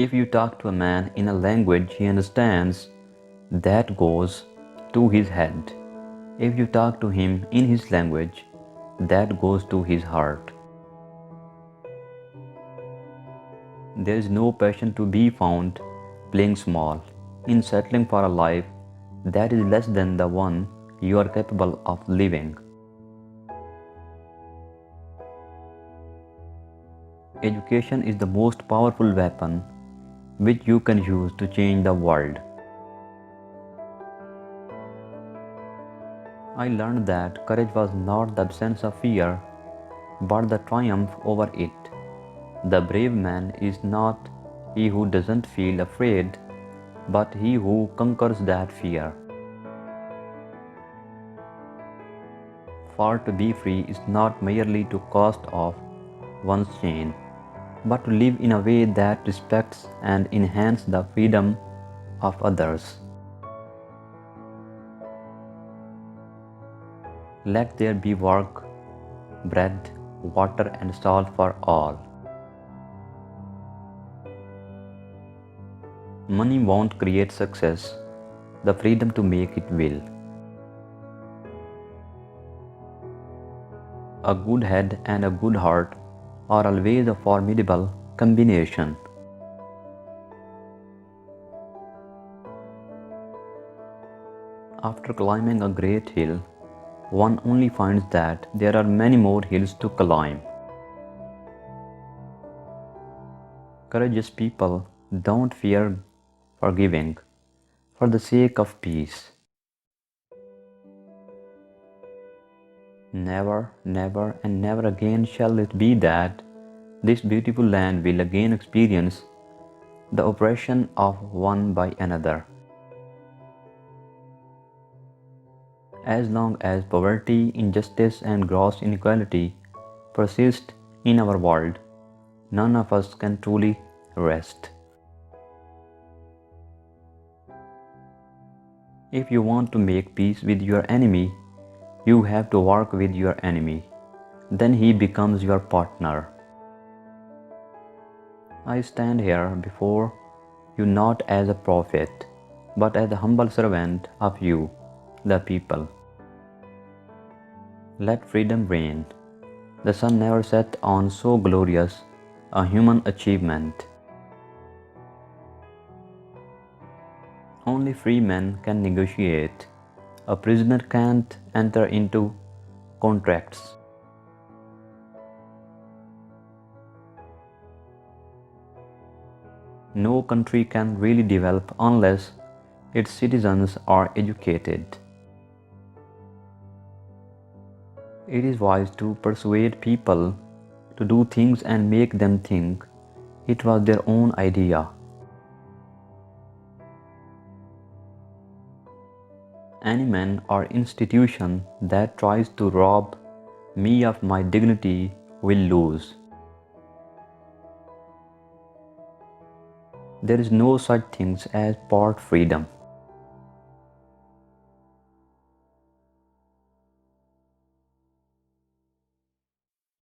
If you talk to a man in a language he understands, that goes to his head. If you talk to him in his language, that goes to his heart. There is no passion to be found playing small, in settling for a life that is less than the one you are capable of living. Education is the most powerful weapon which you can use to change the world. I learned that courage was not the absence of fear, but the triumph over it. The brave man is not he who doesn't feel afraid, but he who conquers that fear. For to be free is not merely to cast off one's chain, but to live in a way that respects and enhances the freedom of others. Let there be work, bread, water and salt for all. Money won't create success, the freedom to make it will. A good head and a good heart are always a formidable combination. After climbing a great hill, one only finds that there are many more hills to climb. Courageous people don't fear forgiving for the sake of peace. Never, never, and never again shall it be that this beautiful land will again experience the oppression of one by another. As long as poverty, injustice, and gross inequality persist in our world, none of us can truly rest. If you want to make peace with your enemy, you have to work with your enemy. Then he becomes your partner. I stand here before you not as a prophet, but as a humble servant of you, the people. Let freedom reign. The sun never set on so glorious a human achievement. Only free men can negotiate. A prisoner can't enter into contracts. No country can really develop unless its citizens are educated. It is wise to persuade people to do things and make them think it was their own idea. Any man or institution that tries to rob me of my dignity will lose. There is no such thing as part freedom.